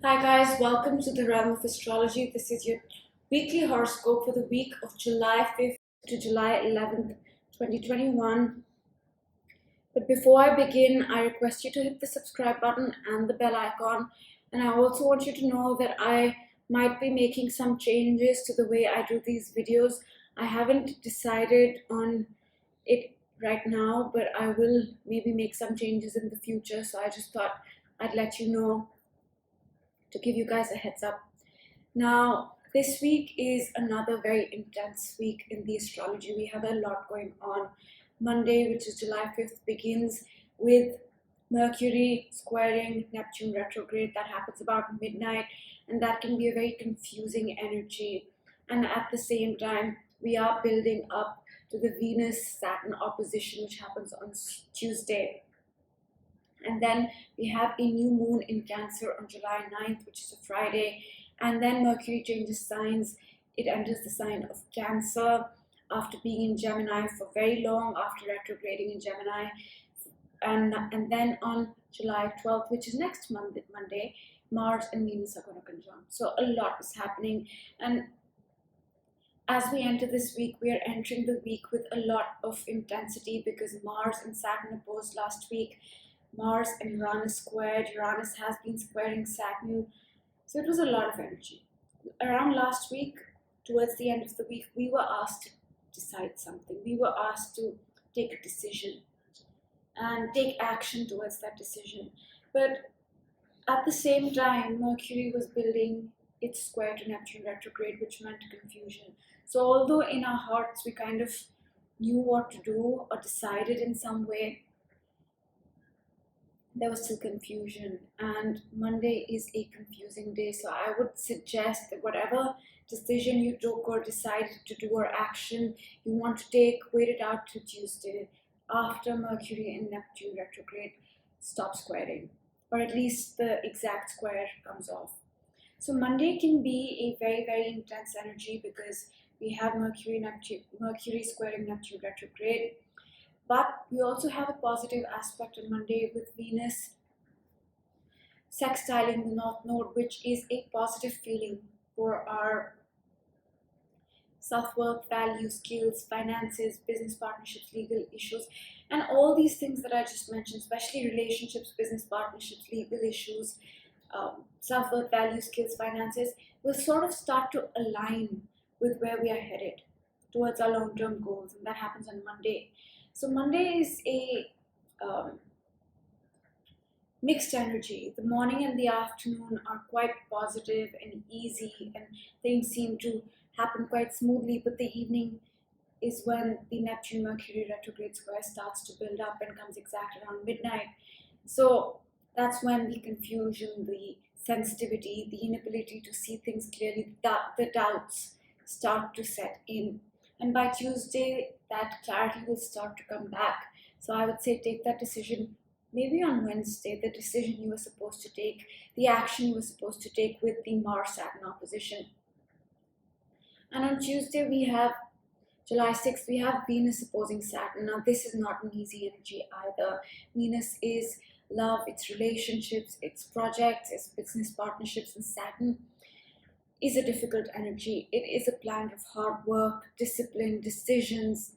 Hi guys, welcome to the realm of astrology. This is your weekly horoscope for the week of July 5th to July 11th, 2021. But before I begin, I request you to hit the subscribe button and the bell icon. And I also want you to know that I might be making some changes to the way I do these videos. I haven't decided on it right now, but I will maybe make some changes in the future. So I just thought I'd let you know to give you guys a heads up. Now, this week is another very intense week in the astrology. We have a lot going on. Monday, which is July 5th, begins with Mercury squaring Neptune retrograde. That happens about midnight, and that can be a very confusing energy. And at the same time, we are building up to the Venus Saturn opposition, which happens on Tuesday. And then we have a new moon in Cancer on July 9th, which is a Friday. And then Mercury changes signs. It enters the sign of Cancer after being in Gemini for very long, after retrograding in Gemini. And then on July 12th, which is next Monday, Mars and Venus are going to conjunct. So a lot is happening. And as we enter this week, we are entering the week with a lot of intensity because Mars and Saturn opposed last week. Mars and Uranus squared. Uranus has been squaring Saturn. So it was a lot of energy. Around last week, towards the end of the week, we were asked to decide something. We were asked to take a decision and take action towards that decision. But at the same time, Mercury was building its square to Neptune retrograde, which meant confusion. So although in our hearts we kind of knew what to do or decided in some way, there was still confusion, and Monday is a confusing day. So I would suggest that whatever decision you took or decided to do or action you want to take, wait it out to Tuesday after Mercury and Neptune retrograde stop squaring, or at least the exact square comes off. So Monday can be a very, very intense energy because we have Mercury squaring Neptune retrograde. But we also have a positive aspect on Monday with Venus sextiling the North Node, which is a positive feeling for our self-worth, values, skills, finances, business partnerships, legal issues, and all these things that I just mentioned, especially relationships, business partnerships, legal issues, self-worth, values, skills, finances, will sort of start to align with where we are headed towards our long-term goals, and that happens on Monday. So Monday is a mixed energy. The morning and the afternoon are quite positive and easy, and things seem to happen quite smoothly. But the evening is when the Neptune Mercury retrograde square starts to build up and comes exact around midnight. So that's when the confusion, the sensitivity, the inability to see things clearly, the doubts start to set in. And by Tuesday, that clarity will start to come back. So I would say take that decision maybe on Wednesday, the decision you were supposed to take, the action you were supposed to take with the Mars Saturn opposition. And on Tuesday, we have July 6th, we have Venus opposing Saturn. Now, this is not an easy energy either. Venus is love, it's relationships, it's projects, it's business partnerships, and Saturn is a difficult energy. It is a planet of hard work, discipline, decisions.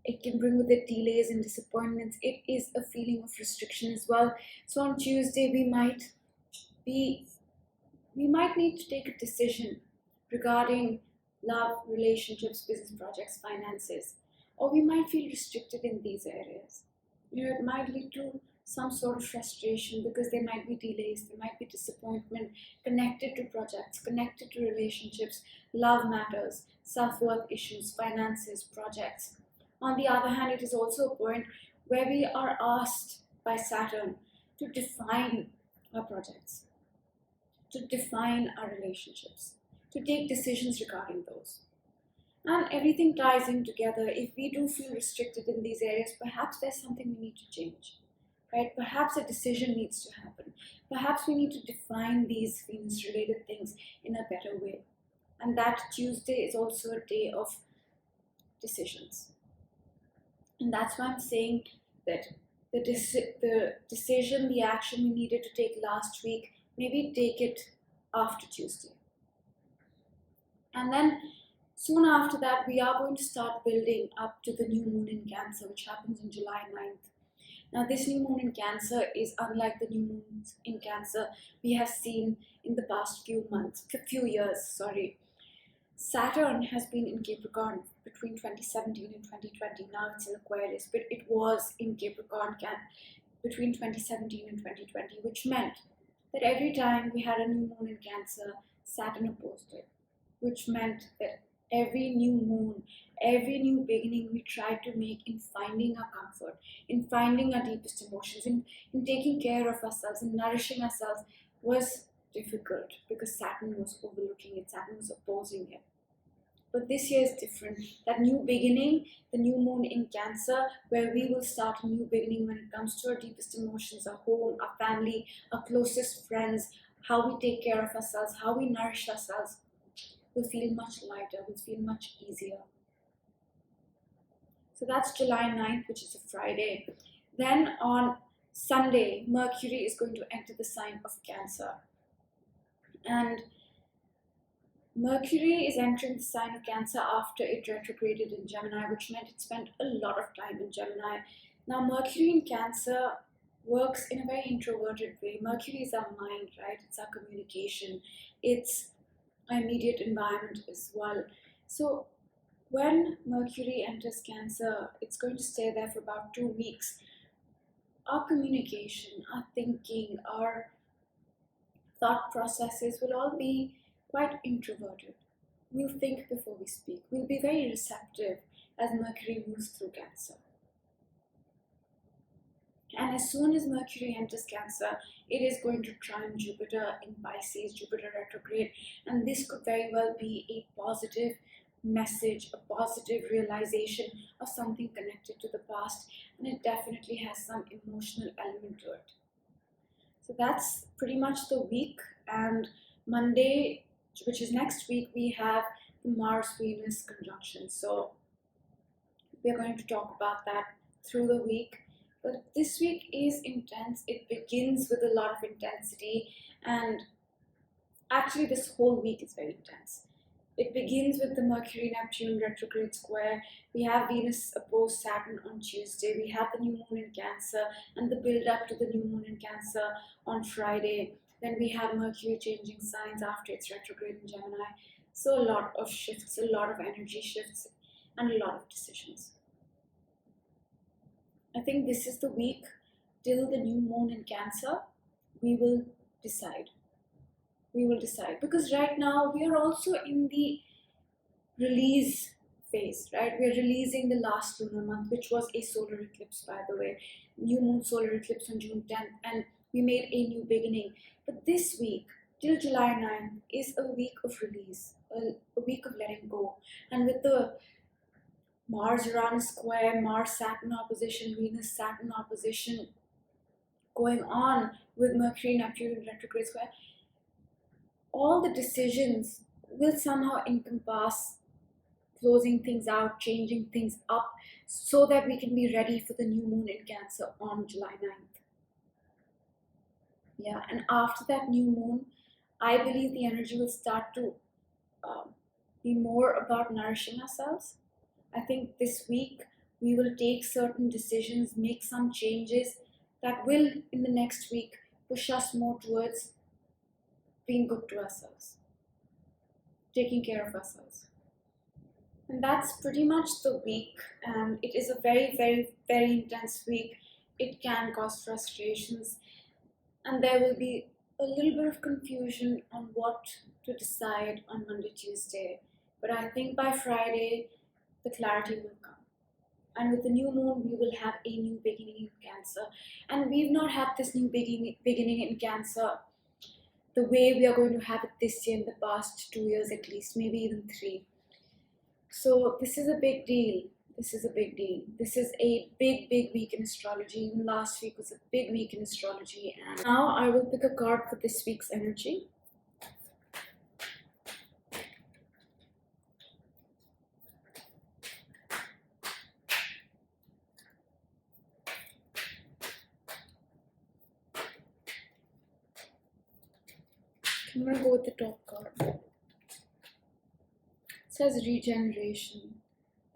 It can bring with it delays and disappointments. It is a feeling of restriction as well. So on Tuesday, be we might need to take a decision regarding love, relationships, business projects, finances, or we might feel restricted in these areas. It might lead to some sort of frustration because there might be delays, there might be disappointment connected to projects, connected to relationships, love matters, self-worth issues, finances, projects. On the other hand, it is also a point where we are asked by Saturn to define our projects, to define our relationships, to take decisions regarding those. And everything ties in together. If we do feel restricted in these areas, perhaps there's something we need to change, right? Perhaps a decision needs to happen. Perhaps we need to define these Venus related things in a better way. And that Tuesday is also a day of decisions. And that's why I'm saying that the decision, the action we needed to take last week maybe take it after Tuesday. And then soon after that, we are going to start building up to the new moon in Cancer, which happens on July 9th. Now, this new moon in Cancer is unlike the new moons in Cancer we have seen in the past few years, sorry. Saturn has been in Capricorn between 2017 and 2020. Now it's in Aquarius, but it was in Capricorn between 2017 and 2020, which meant that every time we had a new moon in Cancer, Saturn opposed it, which meant that every new moon, every new beginning we tried to make in finding our comfort, in finding our deepest emotions, in taking care of ourselves, in nourishing ourselves was difficult because Saturn was overlooking it, Saturn was opposing it. But this year is different. That new beginning, the new moon in Cancer, where we will start a new beginning when it comes to our deepest emotions, our home, our family, our closest friends, how we take care of ourselves, how we nourish ourselves, will feel much lighter, will feel much easier. So that's July 9th, which is a Friday. Then on Sunday, Mercury is going to enter the sign of Cancer. And Mercury is entering the sign of Cancer after it retrograded in Gemini, which meant it spent a lot of time in Gemini. Now, Mercury in Cancer works in a very introverted way. Mercury is our mind, right? It's our communication. It's our immediate environment as well. So when Mercury enters Cancer, it's going to stay there for about 2 weeks. Our communication, our thinking, our thought processes will all be quite introverted. We'll think before we speak. We'll be very receptive as Mercury moves through Cancer. And as soon as Mercury enters Cancer, it is going to trine Jupiter in Pisces, Jupiter retrograde, and this could very well be a positive message, a positive realization of something connected to the past, and it definitely has some emotional element to it. So that's pretty much the week, and Monday, which is next week, we have the Mars-Venus conjunction. So we're going to talk about that through the week. But this week is intense. It begins with a lot of intensity, and actually this whole week is very intense. It begins with the Mercury-Neptune retrograde square. We have Venus opposed Saturn on Tuesday. We have the new moon in Cancer and the build up to the new moon in Cancer on Friday. Then we have Mercury changing signs after its retrograde in Gemini. So a lot of shifts, a lot of energy shifts, and a lot of decisions. I think this is the week till the new moon in Cancer. We will decide. We will decide, because right now we are also in the release phase, right? We are releasing the last lunar month, which was a solar eclipse, by the way. New moon solar eclipse on June 10th, and we made a new beginning. But this week, till July 9th, is a week of release, a week of letting go. And with the Mars-Uranus square, Mars-Saturn opposition, Venus-Saturn opposition going on with Mercury-Neptune retrograde square, all the decisions will somehow encompass closing things out, changing things up, so that we can be ready for the new moon in Cancer on July 9th. Yeah, and after that new moon, I believe the energy will start to be more about nourishing ourselves. I think this week we will take certain decisions, make some changes that will, in the next week, push us more towards being good to ourselves, taking care of ourselves. And that's pretty much the week, and it is a very, very, very intense week. It can cause frustrations, and there will be a little bit of confusion on what to decide on Monday, Tuesday. But I think by Friday, the clarity will come. And with the new moon, we will have a new beginning in Cancer. And we've not had this new beginning in Cancer the way we are going to have it this year, in the past 2 years at least, maybe even 3. So this is a big deal. This is a big deal. This is a big, big week in astrology. Even last week was a big week in astrology. And now I will pick a card for this week's energy. I'm going to go with the top card. It says regeneration.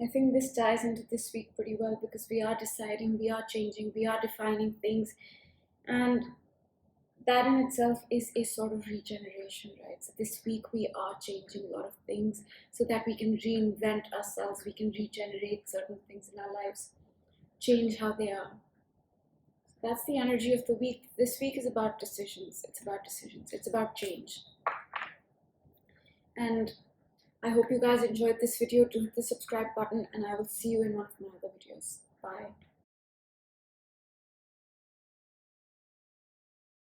I think this ties into this week pretty well because we are deciding, we are changing, we are defining things, and that in itself is a sort of regeneration, right? So this week we are changing a lot of things so that we can reinvent ourselves, we can regenerate certain things in our lives, change how they are. That's the energy of the week. This week is about decisions. It's about decisions. It's about change. And I hope you guys enjoyed this video. Do hit the subscribe button and I will see you in one of my other videos. Bye.